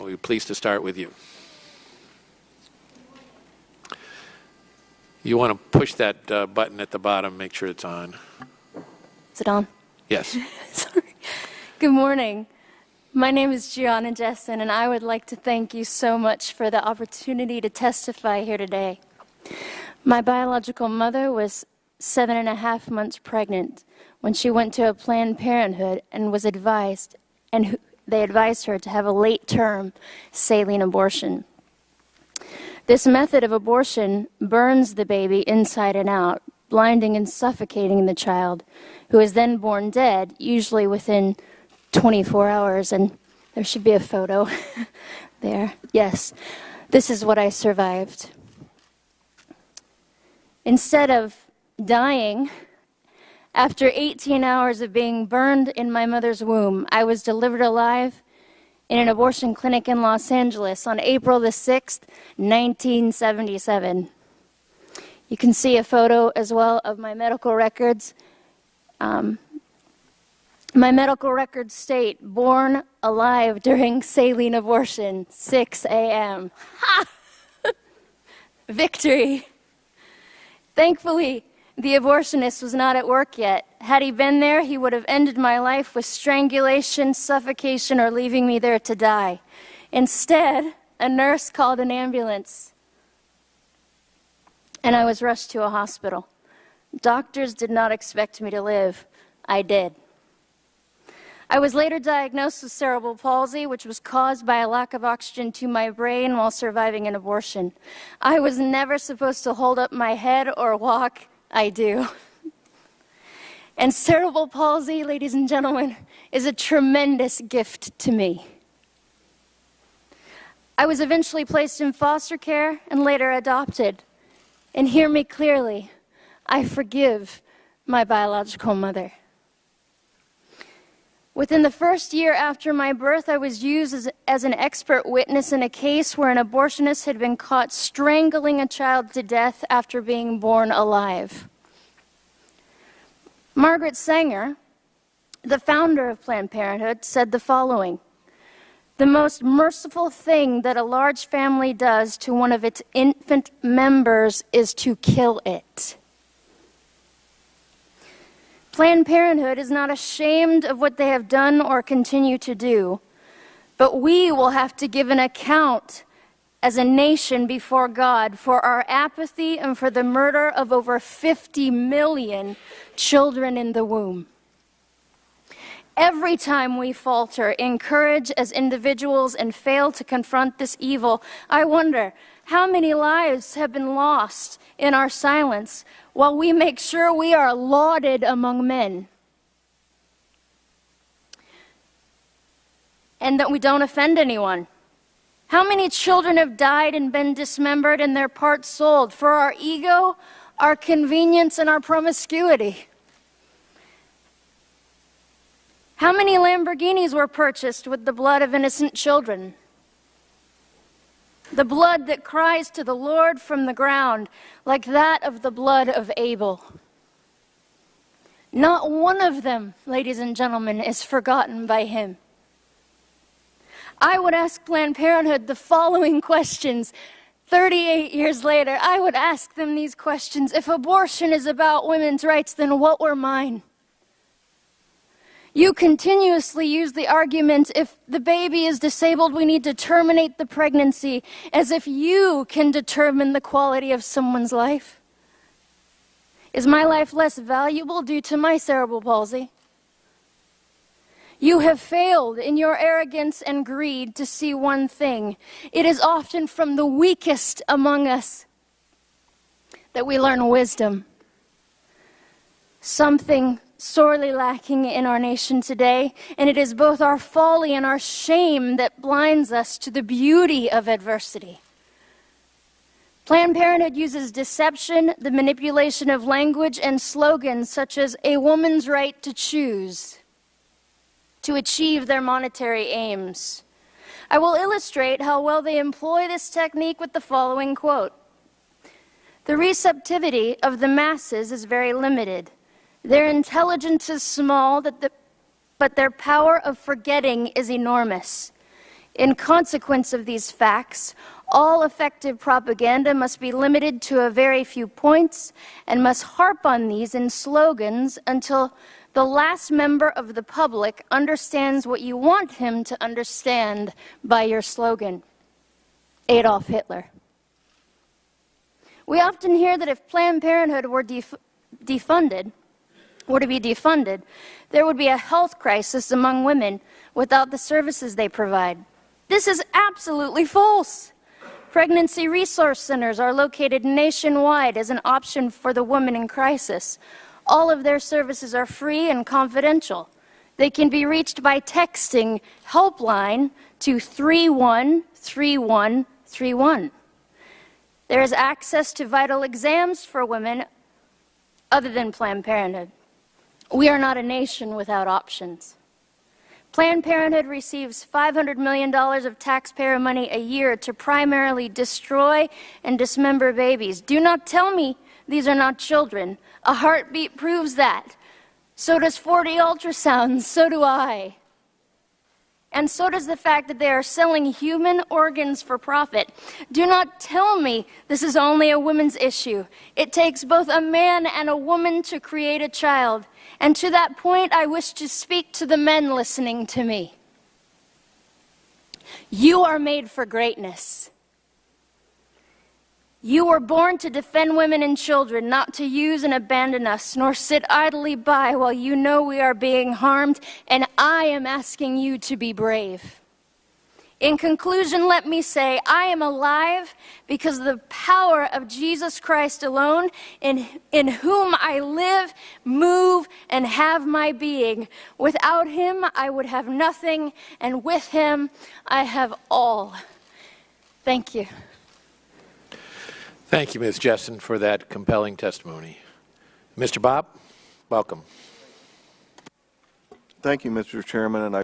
we're pleased to start with you. You want to push that button at the bottom, make sure it's on. Is it on? Yes. Sorry. Good morning. My name is Gianna Jessen, and I would like to thank you so much for the opportunity to testify here today. My biological mother was 7.5 months pregnant when she went to a Planned Parenthood and was advised, and they advised her to have a late-term saline abortion. This method of abortion burns the baby inside and out, blinding and suffocating the child, who is then born dead, usually within 24 hours. And there should be a photo there. Yes, this is what I survived. Instead of dying, after 18 hours of being burned in my mother's womb, I was delivered alive in an abortion clinic in Los Angeles on April the 6th, 1977. You can see a photo as well of my medical records. My medical records state, born alive during saline abortion, 6 a.m. Ha! Victory. Thankfully, the abortionist was not at work yet. Had he been there, he would have ended my life with strangulation, suffocation, or leaving me there to die. Instead, a nurse called an ambulance, and I was rushed to a hospital. Doctors did not expect me to live. I did. I was later diagnosed with cerebral palsy, which was caused by a lack of oxygen to my brain while surviving an abortion. I was never supposed to hold up my head or walk. I do. And cerebral palsy, ladies and gentlemen, is a tremendous gift to me. I was eventually placed in foster care and later adopted. And hear me clearly, I forgive my biological mother. Within the first year after my birth, I was used as an expert witness in a case where an abortionist had been caught strangling a child to death after being born alive. Margaret Sanger, the founder of Planned Parenthood, said the following: "The most merciful thing that a large family does to one of its infant members is to kill it." Planned Parenthood is not ashamed of what they have done or continue to do, but we will have to give an account as a nation before God for our apathy and for the murder of over 50 million children in the womb. Every time we falter in courage as individuals and fail to confront this evil, I wonder how many lives have been lost in our silence while we make sure we are lauded among men and that we don't offend anyone. How many children have died and been dismembered and their parts sold for our ego, our convenience, and our promiscuity? How many Lamborghinis were purchased with the blood of innocent children? The blood that cries to the Lord from the ground, like that of the blood of Abel. Not one of them, ladies and gentlemen, is forgotten by him. I would ask Planned Parenthood the following questions. 38 years later, I would ask them these questions. If abortion is about women's rights, then what were mine? You continuously use the argument, if the baby is disabled, we need to terminate the pregnancy, as if you can determine the quality of someone's life. Is my life less valuable due to my cerebral palsy? You have failed in your arrogance and greed to see one thing. It is often from the weakest among us that we learn wisdom. Something sorely lacking in our nation today, and it is both our folly and our shame that blinds us to the beauty of adversity. Planned Parenthood uses deception, the manipulation of language, and slogans such as a woman's right to choose to achieve their monetary aims. I will illustrate how well they employ this technique with the following quote: "The receptivity of the masses is very limited. Their intelligence is small, but their power of forgetting is enormous. In consequence of these facts, all effective propaganda must be limited to a very few points and must harp on these in slogans until the last member of the public understands what you want him to understand by your slogan. Adolf Hitler. We often hear that if Planned Parenthood were to be defunded, there would be a health crisis among women without the services they provide. This is absolutely false. Pregnancy resource centers are located nationwide as an option for the woman in crisis. All of their services are free and confidential. They can be reached by texting helpline to 313131. There is access to vital exams for women other than Planned Parenthood. We are not a nation without options. Planned Parenthood receives $500 million of taxpayer money a year to primarily destroy and dismember babies. Do not tell me these are not children. A heartbeat proves that. So does 40 ultrasounds, so do I. And so does the fact that they are selling human organs for profit. Do not tell me this is only a women's issue. It takes both a man and a woman to create a child. And to that point, I wish to speak to the men listening to me. You are made for greatness. You were born to defend women and children, not to use and abandon us, nor sit idly by while you know we are being harmed, and I am asking you to be brave. In conclusion, let me say, I am alive because of the power of Jesus Christ alone, in whom I live, move, and have my being. Without him, I would have nothing, and with him, I have all. Thank you. Thank you, Ms. Jessen, for that compelling testimony. Mr. Bob, welcome. Thank you, Mr. Chairman, and I